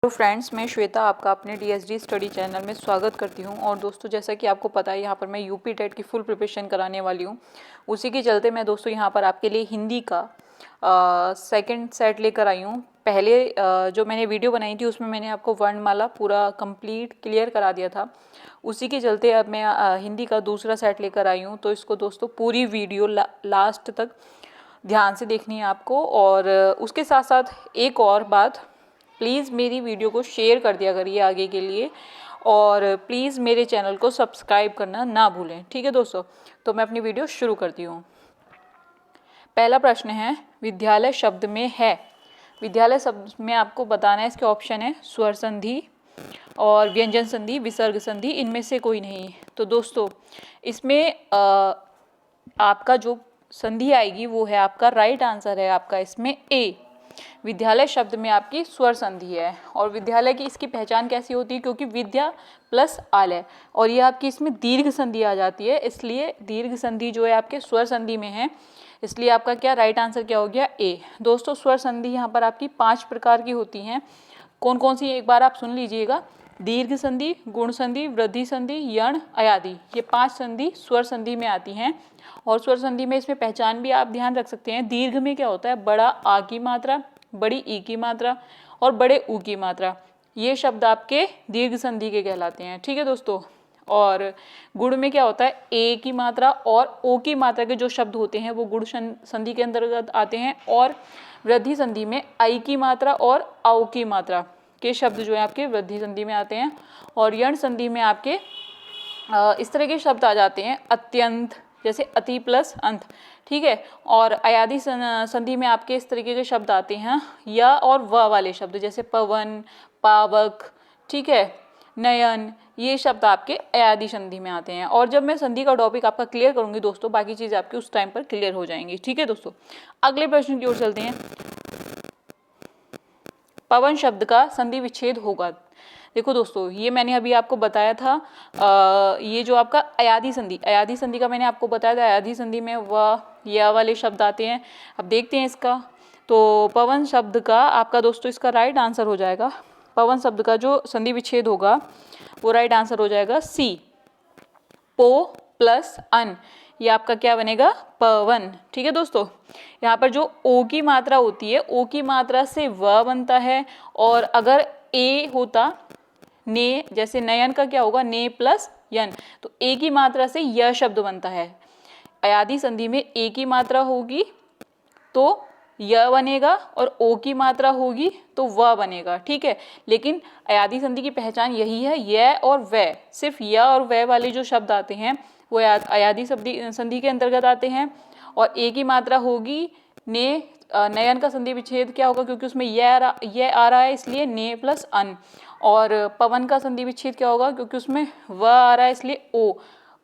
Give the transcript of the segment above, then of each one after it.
Hello friends, मैं श्वेता आपका अपने डीएसडी स्टडी चैनल में स्वागत करती हूं। और दोस्तों, जैसा कि आपको पता है, यहाँ पर मैं यूपी टेट की फुल प्रिपरेशन कराने वाली हूं। उसी के चलते मैं दोस्तों यहाँ पर आपके लिए हिंदी का सेकंड सेट लेकर आई हूँ। पहले जो मैंने वीडियो बनाई थी उसमें मैंने आपको वर्णमाला पूरा कंप्लीट क्लियर करा दिया था। उसी के चलते अब मैं हिंदी का दूसरा सेट लेकर आई हूँ। तो इसको दोस्तों पूरी वीडियो लास्ट तक ध्यान से देखनी है आपको। और उसके साथ साथ एक और बात, प्लीज़ मेरी वीडियो को शेयर कर दिया करिए आगे के लिए, और प्लीज़ मेरे चैनल को सब्सक्राइब करना ना भूलें। ठीक है दोस्तों, तो मैं अपनी वीडियो शुरू करती हूँ। पहला प्रश्न है, विद्यालय शब्द में है। विद्यालय शब्द में आपको बताना है, इसके ऑप्शन है स्वर संधि और व्यंजन संधि, विसर्ग संधि, इनमें से कोई नहीं। तो दोस्तों इसमें आपका जो संधि आएगी वो है आपका राइट आंसर है आपका इसमें ए। विद्यालय शब्द में आपकी स्वर संधि है। और विद्यालय की इसकी पहचान कैसी होती है, क्योंकि विद्या प्लस आलय, और ये आपकी इसमें दीर्घ संधि आ जाती है, इसलिए दीर्घ संधि जो है आपके स्वर संधि में है, इसलिए आपका क्या राइट आंसर क्या हो गया, ए। दोस्तों स्वर संधि यहाँ पर आपकी 5 प्रकार की होती हैं। कौन कौन सी, एक बार आप सुन लीजिएगा। दीर्घ संधि, गुण संधि, वृद्धि संधि, यण, अयादि, ये 5 संधि स्वर संधि में आती हैं। और स्वर संधि में इसमें पहचान भी आप ध्यान रख सकते हैं। दीर्घ में क्या होता है, बड़ा आ की मात्रा, बड़ी ई की मात्रा और बड़े ऊ की मात्रा, ये शब्द आपके दीर्घ संधि के कहलाते हैं। ठीक है दोस्तों। और गुण में क्या होता है, ए की मात्रा और ओ की मात्रा के जो शब्द होते हैं वो गुण संधि के अंतर्गत आते हैं। और वृद्धि संधि में आई की मात्रा और औ की मात्रा के शब्द जो है आपके वृद्धि संधि में आते हैं। और यण संधि में आपके इस तरह के शब्द आ जाते हैं, अत्यंत, जैसे अति प्लस अंत। ठीक है। और अयादि संधि में आपके इस तरीके के शब्द आते हैं, या और व वाले शब्द, जैसे पवन, पावक, ठीक है, नयन, ये शब्द आपके अयादि संधि में आते हैं। और जब मैं संधि का टॉपिक आपका क्लियर करूंगी दोस्तों, बाकी चीज़ आपकी उस टाइम पर क्लियर हो जाएंगी। ठीक है दोस्तों, अगले प्रश्न की ओर चलते हैं। पवन शब्द का संधि विच्छेद होगा। देखो दोस्तों, ये मैंने अभी आपको बताया था, ये जो आपका अयादि संधि का मैंने आपको बताया था। अयादि संधि में व या वाले शब्द आते हैं। अब देखते हैं इसका। तो पवन शब्द का आपका दोस्तों इसका राइट आंसर हो जाएगा, पवन शब्द का जो संधि विच्छेद होगा वो राइट आंसर हो जाएगा सी, पो प्लस अन, ये आपका क्या बनेगा, पवन। ठीक है दोस्तों, यहाँ पर जो ओ की मात्रा होती है, ओ की मात्रा से व बनता है। और अगर ए होता ने, जैसे नयन का क्या होगा, ने प्लस यन, तो ए की मात्रा से य शब्द बनता है। अयादि संधि में ए की मात्रा होगी तो य बनेगा, और ओ की मात्रा होगी तो व बनेगा। ठीक है। लेकिन अयादि संधि की पहचान यही है, य और व, सिर्फ य और व वाले जो शब्द आते हैं वो अयादि संधि के अंतर्गत आते हैं। और ए की मात्रा होगी ने, नयन का संधि विच्छेद क्या होगा, क्योंकि उसमें ये आ रहा है, इसलिए ने प्लस अन। और पवन का संधि विच्छेद क्या होगा, क्योंकि उसमें व आ रहा है, इसलिए ओ,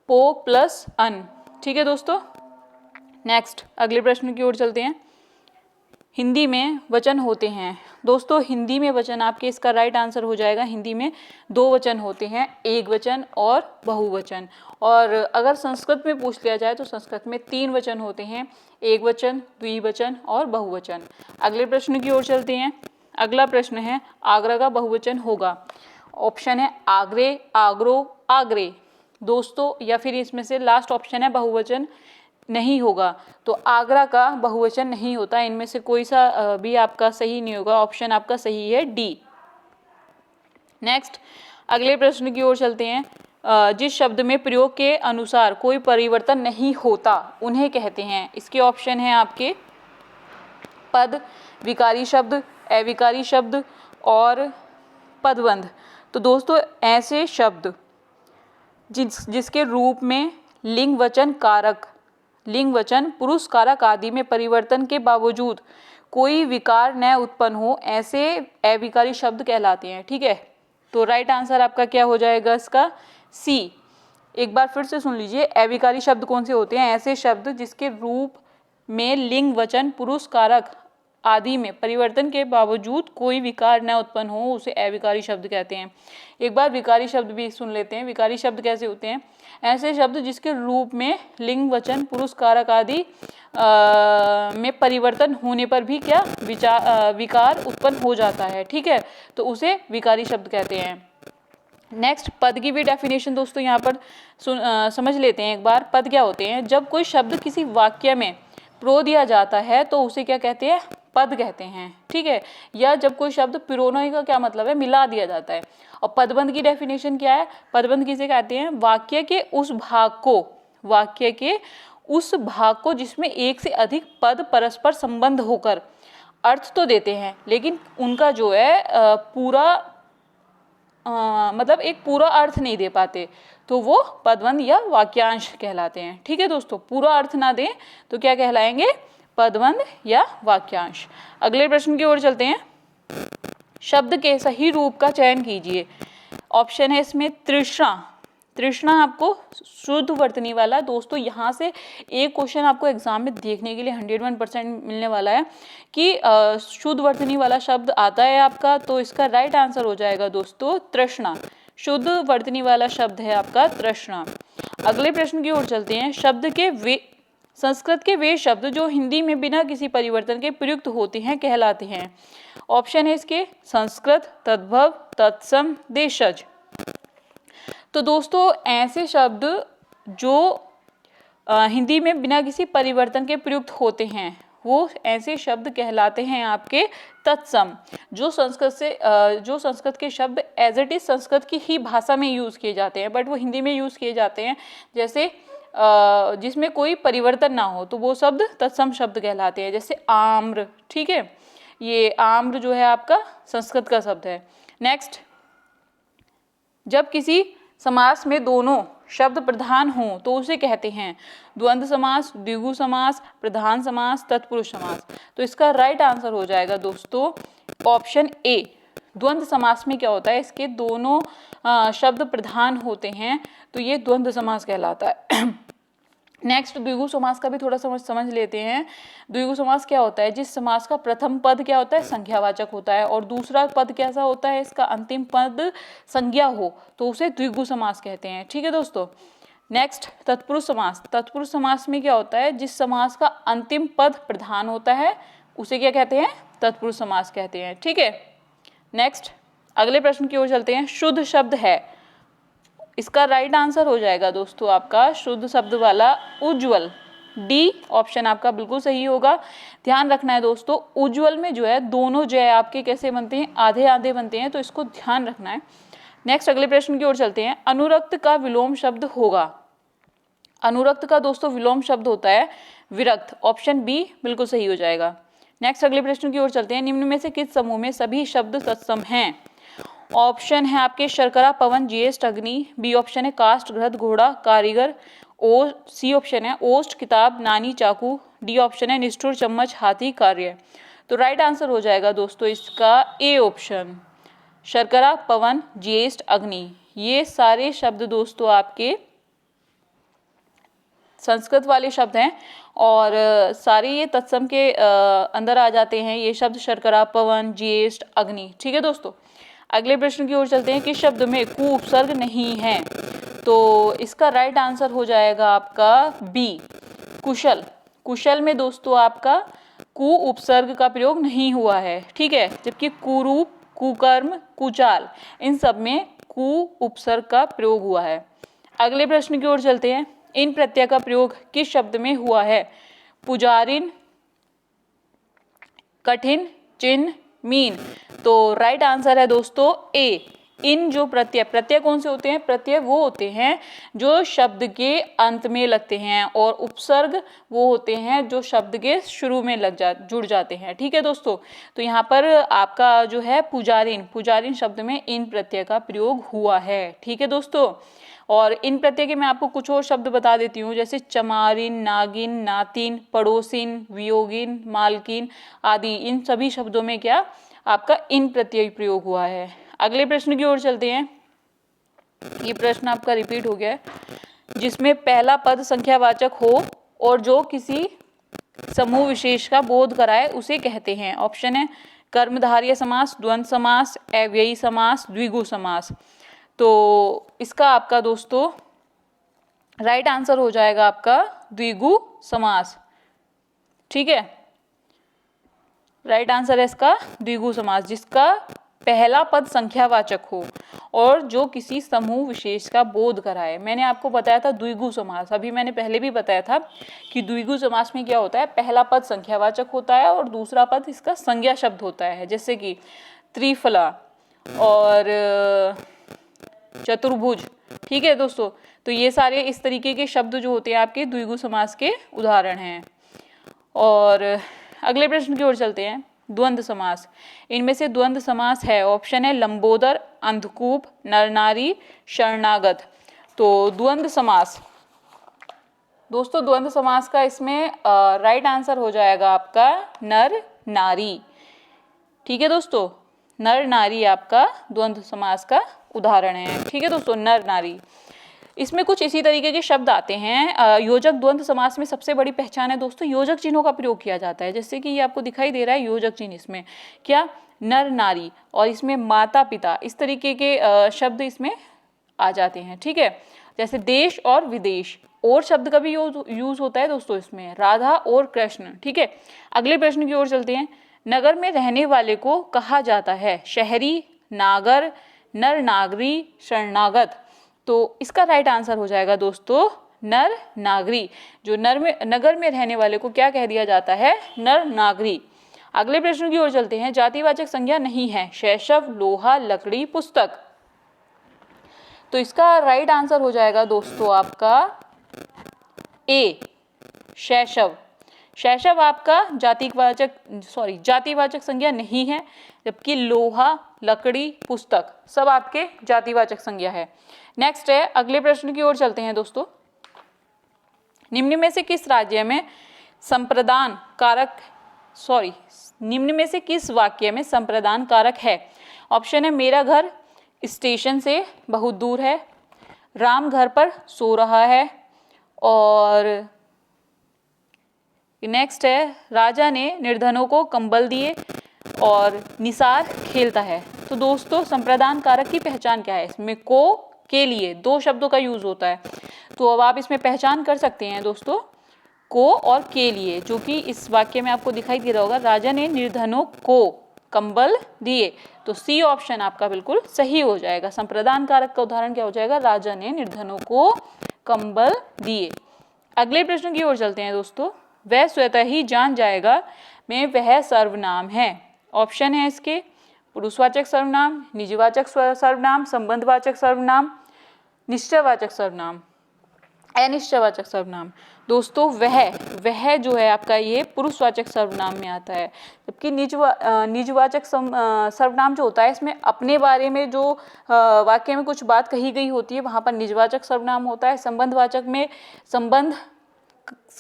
पो प्लस अन। ठीक है दोस्तों। नेक्स्ट अगले प्रश्न की ओर चलते हैं। हिंदी में वचन होते हैं। दोस्तों हिंदी में वचन आपके, इसका राइट आंसर हो जाएगा, हिंदी में 2 वचन होते हैं, एक वचन और बहुवचन। और अगर संस्कृत में पूछ लिया जाए तो संस्कृत में 3 वचन होते हैं, एक वचन, द्विवचन और बहुवचन। अगले प्रश्न की ओर चलते हैं। अगला प्रश्न है, आगरा का बहुवचन होगा। ऑप्शन है आगरे, आगरो, आगरे दोस्तों, या फिर इसमें से लास्ट ऑप्शन है बहुवचन नहीं होगा। तो आगरा का बहुवचन नहीं होता, इनमें से कोई सा भी आपका सही नहीं होगा। ऑप्शन आपका सही है डी। नेक्स्ट अगले प्रश्न की ओर चलते हैं। जिस शब्द में प्रयोग के अनुसार कोई परिवर्तन नहीं होता उन्हें कहते हैं। इसके ऑप्शन है आपके पद, विकारी शब्द, अविकारी शब्द और पदबंध। तो दोस्तों ऐसे शब्द जिसके रूप में लिंग वचन कारक, लिंग वचन पुरुष कारक आदि में परिवर्तन के बावजूद कोई विकार न उत्पन्न हो, ऐसे अविकारी शब्द कहलाते हैं। ठीक है। तो राइट आंसर आपका क्या हो जाएगा इसका, सी। एक बार फिर से सुन लीजिए, अविकारी शब्द कौन से होते हैं, ऐसे शब्द जिसके रूप में लिंग वचन पुरुष कारक आदि में परिवर्तन के बावजूद कोई विकार न उत्पन्न हो उसे अविकारी शब्द कहते हैं। एक बार विकारी शब्द भी सुन लेते हैं। विकारी शब्द कैसे होते हैं? ऐसे शब्द जिसके रूप में लिंग, वचन, पुरुष, कारक आदि में परिवर्तन होने पर भी क्या विकार उत्पन्न हो जाता है। ठीक है, तो उसे विकारी शब्द कहते हैं। नेक्स्ट, पद की भी डेफिनेशन दोस्तों यहाँ पर समझ लेते हैं एक बार। पद क्या होते हैं? जब कोई शब्द किसी वाक्य में प्रो दिया जाता है तो उसे क्या कहते हैं? पद कहते हैं। ठीक है, या जब कोई शब्द पिरोने का क्या मतलब है? मिला दिया जाता है। और पदबंध की डेफिनेशन क्या है? पदबंध किसे कहते हैं? वाक्य के उस भाग को जिसमें एक से अधिक पद परस्पर संबंध होकर अर्थ तो देते हैं लेकिन उनका जो है मतलब एक पूरा अर्थ नहीं दे पाते, तो वो पदबंध या वाक्यांश कहलाते हैं। ठीक है दोस्तों, पूरा अर्थ ना दें तो क्या कहलाएंगे? पदबंध या वाक्यांश। अगले प्रश्न की ओर चलते हैं। शब्द के सही रूप का चयन कीजिए। ऑप्शन है इसमें तृष्णा। तृष्णा आपको शुद्ध वर्तनी वाला, दोस्तों यहाँ से एक क्वेश्चन आपको एग्जाम में देखने के लिए 101% मिलने वाला है कि शुद्ध वर्तनी वाला शब्द आता है आपका, तो इसका राइट आंसर हो जाएगा दोस्तों तृष्णा। शुद्ध वर्तनी वाला शब्द है आपका तृष्णा। अगले प्रश्न की ओर चलते हैं। संस्कृत के वे शब्द जो हिंदी में बिना किसी परिवर्तन के प्रयुक्त होते हैं कहलाते हैं। ऑप्शन है इसके संस्कृत, तद्भव, तत्सम, देशज। तो दोस्तों ऐसे शब्द जो हिंदी में बिना किसी परिवर्तन के प्रयुक्त होते हैं वो ऐसे शब्द कहलाते हैं आपके तत्सम। जो संस्कृत के शब्द एज इट इज संस्कृत की ही भाषा में यूज़ किए जाते हैं बट वो हिंदी में यूज़ किए जाते हैं, जैसे जिसमें कोई परिवर्तन ना हो, तो वो शब्द तत्सम शब्द कहलाते हैं। जैसे आम्र, ठीक है, ये आम्र जो है आपका संस्कृत का शब्द है। नेक्स्ट, जब किसी समास में दोनों शब्द प्रधान हों तो उसे कहते हैं द्वंद्व समास, द्विगु समास, प्रधान समास, तत्पुरुष समास। तो इसका राइट आंसर हो जाएगा दोस्तों ऑप्शन ए। द्वंद्व समास में क्या होता है? इसके दोनों शब्द प्रधान होते हैं तो ये द्वंद्व समास कहलाता है। नेक्स्ट, द्विगु समास का भी थोड़ा समझ लेते हैं। द्विगु समास क्या होता है? जिस समास का प्रथम पद क्या होता है? संज्ञावाचक होता है और दूसरा पद कैसा होता है? इसका अंतिम पद संज्ञा हो तो उसे द्विगु समास कहते हैं। ठीक है दोस्तों। नेक्स्ट, तत्पुरुष समास। तत्पुरुष समास में क्या होता है? जिस समास का अंतिम पद प्रधान होता है उसे क्या कहते हैं? तत्पुरुष समास कहते हैं। ठीक है। नेक्स्ट, अगले प्रश्न की ओर चलते हैं। शुद्ध शब्द है, इसका राइट आंसर हो जाएगा दोस्तों आपका शुद्ध शब्द वाला उज्ज्वल। डी ऑप्शन आपका बिल्कुल सही होगा। ध्यान रखना है दोस्तों, उज्ज्वल में जो है दोनों जय आपके कैसे बनते हैं? आधे आधे बनते हैं, तो इसको ध्यान रखना है। नेक्स्ट, अगले प्रश्न की ओर चलते हैं। अनुरक्त का विलोम शब्द होगा। अनुरक्त का दोस्तों विलोम शब्द होता है विरक्त। ऑप्शन बी बिल्कुल सही हो जाएगा। नेक्स्ट, अगले प्रश्न की ओर चलते हैं। निम्न में से किस समूह में सभी शब्द तत्सम हैं? ऑप्शन है आपके शर्करा, पवन, ज्येष्ठ, अग्नि। बी ऑप्शन है काष्ठ, घृत, घोड़ा, कारीगर। सी ऑप्शन है ओष्ठ, किताब, नानी, चाकू। डी ऑप्शन है निष्ठुर, चम्मच, हाथी, कार्य। तो राइट आंसर हो जाएगा दोस्तों इसका ए ऑप्शन, शर्करा, पवन, ज्येष्ठ, अग्नि। ये सारे शब्द दोस्तों आपके संस्कृत वाले शब्द हैं और सारे ये तत्सम के अंदर आ जाते हैं ये शब्द, शर्करा, पवन, ज्येष्ठ, अग्नि। ठीक है दोस्तों। अगले प्रश्न की ओर चलते हैं। किस शब्द में कु उपसर्ग नहीं है? तो इसका राइट आंसर हो जाएगा आपका बी, कुशल। कुशल में दोस्तों आपका कु उपसर्ग का प्रयोग नहीं हुआ है। ठीक है, जबकि कुरूप, कुकर्म, कुचाल इन सब में कु उपसर्ग का प्रयोग हुआ है। अगले प्रश्न की ओर चलते हैं। इन प्रत्यय का प्रयोग किस शब्द में हुआ है? पुजारिन, कठिन, चिन्ह, मीन। तो राइट आंसर है दोस्तों ए। इन जो प्रत्यय कौन से होते हैं? प्रत्यय वो होते हैं जो शब्द के अंत में लगते हैं और उपसर्ग वो होते हैं जो शब्द के शुरू में जुड़ जाते हैं। ठीक है दोस्तों। तो यहाँ पर आपका जो है पुजारिन शब्द में इन प्रत्यय का प्रयोग हुआ है। ठीक है दोस्तों। और इन प्रत्यय के मैं आपको कुछ और शब्द बता देती हूँ, जैसे चमारिन, नागिन, नातिन, पड़ोसिन, वियोगिन, मालकिन आदि। इन सभी शब्दों में क्या आपका इन प्रत्यय प्रयोग हुआ है। अगले प्रश्न की ओर चलते हैं। ये प्रश्न आपका रिपीट हो गया है। जिसमें पहला पद संख्यावाचक हो और जो किसी समूह विशेष का बोध कराए उसे कहते हैं। ऑप्शन है कर्मधारय समास, द्वंद्व समास, अव्ययी समास, द्विगु समास। तो इसका आपका दोस्तों राइट आंसर हो जाएगा आपका द्विगु समास। ठीक है, राइट आंसर है इसका द्विगु समास, जिसका पहला पद संख्यावाचक हो और जो किसी समूह विशेष का बोध कराए। मैंने आपको बताया था द्विगु समास, अभी मैंने पहले भी बताया था कि द्विगु समास में क्या होता है, पहला पद संख्यावाचक होता है और दूसरा पद इसका संज्ञा शब्द होता है, जैसे कि त्रिफला और चतुर्भुज। ठीक है दोस्तों, तो ये सारे इस तरीके के शब्द जो होते हैं आपके द्विगु समास के उदाहरण हैं। और अगले प्रश्न की ओर चलते हैं। द्वंद्व समास, इनमें से द्वंद्व समास है, ऑप्शन है लंबोदर, अंधकूप, नरनारी, शरणागत। तो द्वंद्व समास दोस्तों, द्वंद्व समास का इसमें राइट आंसर हो जाएगा आपका नर नारी। ठीक है दोस्तों, नर नारी आपका द्वंद्व समास का उदाहरण है। ठीक है दोस्तों, नर नारी। इसमें कुछ इसी तरीके के शब्द आते हैं। योजक द्वंद्व समास में सबसे बड़ी पहचान है दोस्तों, योजक चिन्हों का प्रयोग किया जाता है, जैसे कि ये आपको दिखाई दे रहा है योजक चिन्ह, इसमें क्या नर नारी और इसमें माता पिता, इस तरीके के शब्द इसमें आ जाते हैं। ठीक है, जैसे देश और विदेश, और शब्द का भी यूज होता है दोस्तों इसमें, राधा और कृष्ण। ठीक है, अगले प्रश्न की ओर चलते हैं। नगर में रहने वाले को कहा जाता है शहरी, नागर, नर नागरी, शरणागत। तो इसका राइट आंसर हो जाएगा दोस्तों नर नागरी। जो नगर में रहने वाले को क्या कह दिया जाता है, नर नागरी। अगले प्रश्न की ओर चलते हैं। जातिवाचक संज्ञा नहीं है शैशव, लोहा, लकड़ी, पुस्तक। तो इसका राइट आंसर हो जाएगा दोस्तों आपका ए, शैशव। शैशव आपका जातिवाचक संज्ञा नहीं है, जबकि लोहा, लकड़ी, पुस्तक सब आपके जातिवाचक संज्ञा है। नेक्स्ट है, अगले प्रश्न की ओर चलते हैं दोस्तों। निम्न में से किस वाक्य में संप्रदान कारक है? ऑप्शन है मेरा घर स्टेशन से बहुत दूर है, राम घर पर सो रहा है, और नेक्स्ट है राजा ने निर्धनों को कंबल दिए, और निसार खेलता है। तो दोस्तों संप्रदान कारक की पहचान क्या है? इसमें को, के लिए, दो शब्दों का यूज होता है। तो अब आप इसमें पहचान कर सकते हैं दोस्तों, को और के लिए, जो कि इस वाक्य में आपको दिखाई दे रहा होगा, राजा ने निर्धनों को कंबल दिए। तो सी ऑप्शन आपका बिल्कुल सही हो जाएगा। संप्रदान कारक का उदाहरण क्या हो जाएगा? राजा ने निर्धनों को कंबल दिए। अगले प्रश्न की ओर चलते हैं दोस्तों। वह स्वतः ही जान जाएगा में वह सर्वनाम है। ऑप्शन है इसके पुरुषवाचक सर्वनाम, निजवाचक सर्वनाम, संबंधवाचक सर्वनाम, निश्चयवाचक सर्वनाम, अनिश्चयवाचक सर्वनाम। दोस्तों वह जो है आपका ये पुरुषवाचक सर्वनाम में आता है, जबकि निजवाचक सर्वनाम जो होता है इसमें अपने बारे में जो वाक्य में कुछ बात कही गई होती है वहाँ पर निजवाचक सर्वनाम होता है। संबंधवाचक में संबंध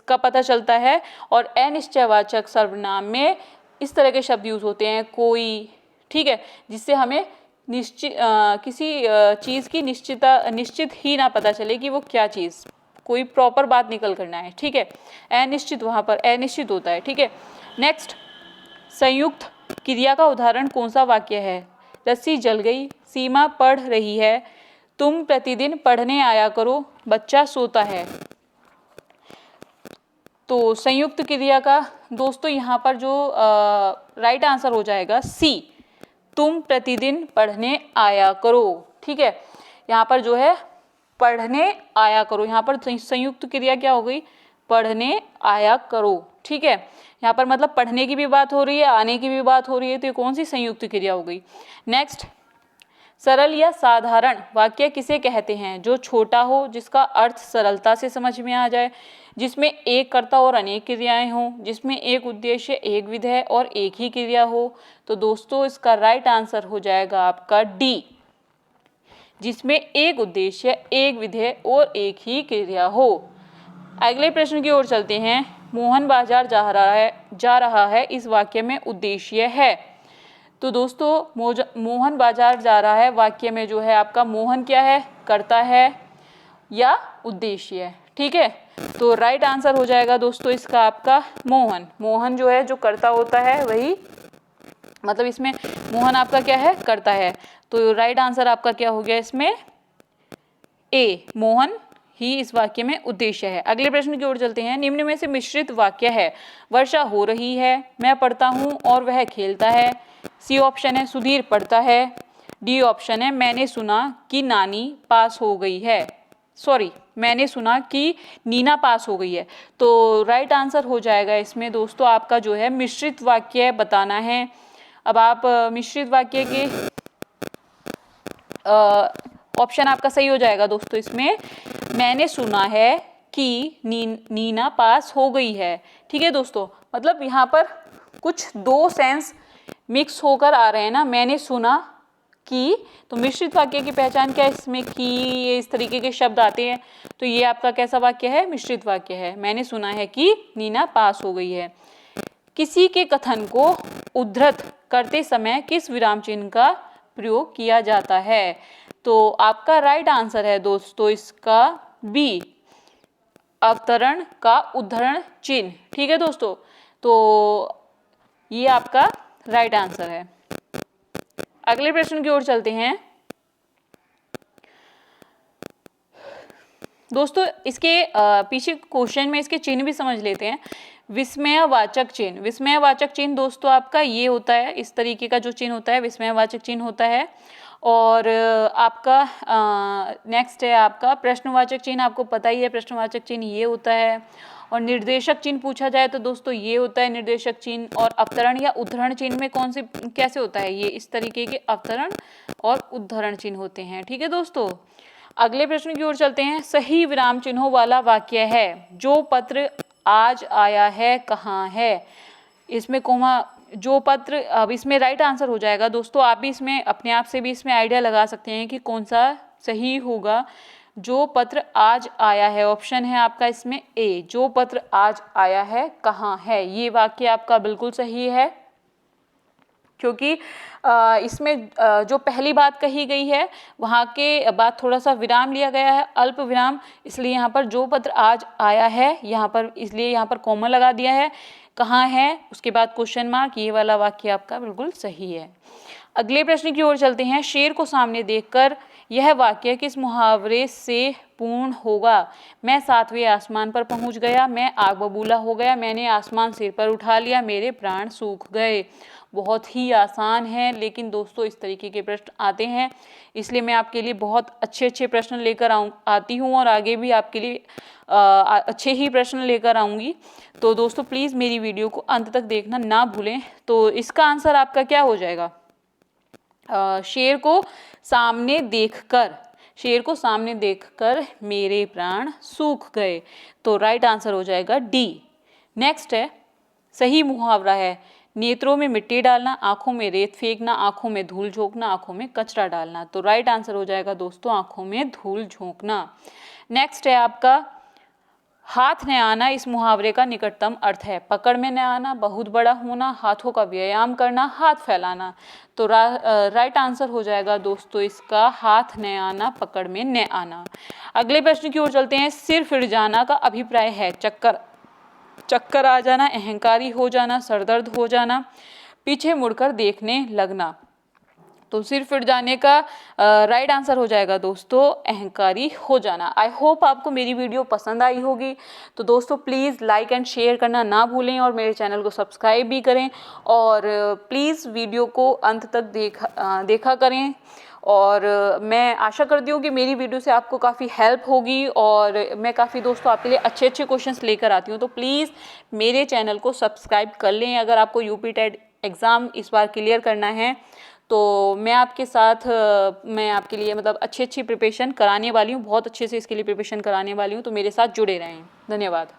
का पता चलता है, और अनिश्चयवाचक सर्वनाम में इस तरह के शब्द यूज होते हैं कोई, ठीक है, जिससे हमें किसी चीज़ की निश्चित ही ना पता चले कि वो क्या चीज़, कोई प्रॉपर बात निकल करना है। ठीक है, अनिश्चित वहाँ पर अनिश्चित होता है। ठीक है, नेक्स्ट, संयुक्त क्रिया का उदाहरण कौन सा वाक्य है? रस्सी जल गई, सीमा पढ़ रही है, तुम प्रतिदिन पढ़ने आया करो, बच्चा सोता है। तो संयुक्त क्रिया का दोस्तों यहाँ पर जो राइट आंसर हो जाएगा सी, तुम प्रतिदिन पढ़ने आया करो। ठीक है, यहाँ पर जो है पढ़ने आया करो, यहाँ पर संयुक्त क्रिया क्या हो गई? पढ़ने आया करो। ठीक है, यहाँ पर मतलब पढ़ने की भी बात हो रही है, आने की भी बात हो रही है, तो ये कौन सी संयुक्त क्रिया हो गई? नेक्स्ट, सरल या साधारण वाक्य किसे कहते हैं? जो छोटा हो, जिसका अर्थ सरलता से समझ में आ जाए, जिसमें एक कर्ता और अनेक क्रियाएं हों, जिसमें एक उद्देश्य, एक विधेय और एक ही क्रिया हो। तो दोस्तों इसका राइट आंसर हो जाएगा आपका डी, जिसमें एक उद्देश्य, एक विधेय और एक ही क्रिया हो। अगले प्रश्न की ओर चलते हैं। मोहन बाजार जा रहा है इस वाक्य में उद्देश्य है। तो दोस्तों मोहन बाजार जा रहा है वाक्य में जो है आपका मोहन क्या है? कर्ता है या उद्देश्य है। ठीक है, तो राइट आंसर हो जाएगा दोस्तों इसका आपका मोहन। मोहन जो है जो कर्ता होता है वही, मतलब इसमें मोहन आपका क्या है, कर्ता है। तो राइट आंसर आपका क्या हो गया इसमें, ए, मोहन ही इस वाक्य में उद्देश्य है। अगले प्रश्न की ओर चलते हैं। निम्न में से मिश्रित वाक्य है, वर्षा हो रही है, मैं पढ़ता हूँ और वह खेलता है। सी ऑप्शन है सुधीर पढ़ता है। डी ऑप्शन है मैंने सुना कि नानी पास हो गई है, सॉरी मैंने सुना कि नीना पास हो गई है। तो राइट आंसर हो जाएगा इसमें दोस्तों आपका जो है मिश्रित वाक्य बताना है। अब आप मिश्रित वाक्य के ऑप्शन आपका सही हो जाएगा दोस्तों इसमें, मैंने सुना है कि नीना पास हो गई है। ठीक है दोस्तों, मतलब यहाँ पर कुछ दो सेंस मिक्स होकर आ रहे हैं ना, मैंने सुना कि, तो मिश्रित वाक्य की पहचान क्या है इसमें, कि ये इस तरीके के शब्द आते हैं, तो ये आपका कैसा वाक्य है, मिश्रित वाक्य है। मैंने सुना है कि नीना पास हो गई है। किसी के कथन को उद्धृत करते समय किस विराम चिन्ह का प्रयोग किया जाता है? तो आपका राइट आंसर है दोस्तों इसका बी, अवतरण का उद्धरण चिन्ह। ठीक है दोस्तों, तो ये आपका राइट आंसर है। अगले प्रश्न की ओर चलते हैं दोस्तों। इसके पीछे क्वेश्चन में इसके चिन्ह भी समझ लेते हैं। विस्मयवाचक चिन्ह, विस्मयवाचक चिन्ह दोस्तों आपका ये होता है, इस तरीके का जो चिन्ह होता है विस्मयवाचक चिन्ह होता है। और आपका नेक्स्ट है आपका प्रश्नवाचक चिन्ह, आपको पता ही है प्रश्नवाचक चिन्ह ये होता है। और निर्देशक चिन्ह पूछा जाए तो दोस्तों ये होता है निर्देशक चिन्ह। और अवतरण या उद्धरण चिन्ह में कौन से कैसे होता है, ये इस तरीके के अवतरण और उद्धरण चिन्ह होते हैं। ठीक है दोस्तों, अगले प्रश्न की ओर चलते हैं। सही विराम चिन्हों वाला वाक्य है, जो पत्र आज आया है कहाँ है? इसमें कोमा जो पत्र, अब इसमें राइट आंसर हो जाएगा दोस्तों। आप भी इसमें अपने आप से भी इसमें आइडिया लगा सकते हैं कि कौन सा सही होगा। जो पत्र आज आया है, ऑप्शन है आपका इसमें ए, जो पत्र आज आया है कहाँ है, ये वाक्य आपका बिल्कुल सही है। क्योंकि इसमें जो पहली बात कही गई है वहाँ के बाद थोड़ा सा विराम लिया गया है, अल्प विराम, इसलिए यहाँ पर जो पत्र आज आया है यहाँ पर, इसलिए यहाँ पर कॉमा लगा दिया है। कहाँ है उसके बाद क्वेश्चन मार्क, ये वाला वाक्य आपका बिल्कुल सही है। अगले प्रश्न की ओर चलते हैं। शेर को सामने देखकर यह वाक्य किस मुहावरे से पूर्ण होगा? मैं 7वें आसमान पर पहुंच गया, मैं आग बबूला हो गया, मैंने आसमान सिर पर उठा लिया, मेरे प्राण सूख गए। बहुत ही आसान है, लेकिन दोस्तों इस तरीके के प्रश्न आते हैं, इसलिए मैं आपके लिए बहुत अच्छे अच्छे प्रश्न लेकर आती हूँ और आगे भी आपके लिए अच्छे ही प्रश्न लेकर आऊँगी। तो दोस्तों प्लीज़ मेरी वीडियो को अंत तक देखना ना भूलें। तो इसका आंसर आपका क्या हो जाएगा? शेर को सामने देखकर, शेर को सामने देखकर मेरे प्राण सूख गए, तो राइट आंसर हो जाएगा डी। नेक्स्ट है, सही मुहावरा है, नेत्रों में मिट्टी डालना, आंखों में रेत फेंकना, आंखों में धूल झोंकना, आंखों में कचरा डालना, तो राइट आंसर हो जाएगा दोस्तों आंखों में धूल झोंकना। नेक्स्ट है आपका, हाथ न आना इस मुहावरे का निकटतम अर्थ है, पकड़ में न आना, बहुत बड़ा होना, हाथों का व्यायाम करना, हाथ फैलाना, तो राइट आंसर हो जाएगा दोस्तों इसका हाथ न आना, पकड़ में न आना। अगले प्रश्न की ओर चलते हैं। सिर फिर जाना का अभिप्राय है चक्कर आ जाना, अहंकारी हो जाना, सरदर्द हो जाना, पीछे मुड़कर देखने लगना, तो सिर फिर जाने का राइट आंसर हो जाएगा दोस्तों अहंकारी हो जाना। आई होप आपको मेरी वीडियो पसंद आई होगी। तो दोस्तों प्लीज़ लाइक एंड शेयर करना ना भूलें और मेरे चैनल को सब्सक्राइब भी करें और प्लीज़ वीडियो को अंत तक देखा करें। और मैं आशा करती हूँ कि मेरी वीडियो से आपको काफ़ी हेल्प होगी और मैं काफ़ी दोस्तों आपके लिए अच्छे अच्छे क्वेश्चंस लेकर आती हूँ। तो प्लीज़ मेरे चैनल को सब्सक्राइब कर लें अगर आपको यूपी टेट एग्ज़ाम इस बार क्लियर करना है। तो मैं आपके साथ मैं आपके लिए मतलब अच्छी प्रिपरेशन कराने वाली हूँ, बहुत अच्छे से इसके लिए प्रिपरेशन कराने वाली हूँ, तो मेरे साथ जुड़े रहें। धन्यवाद।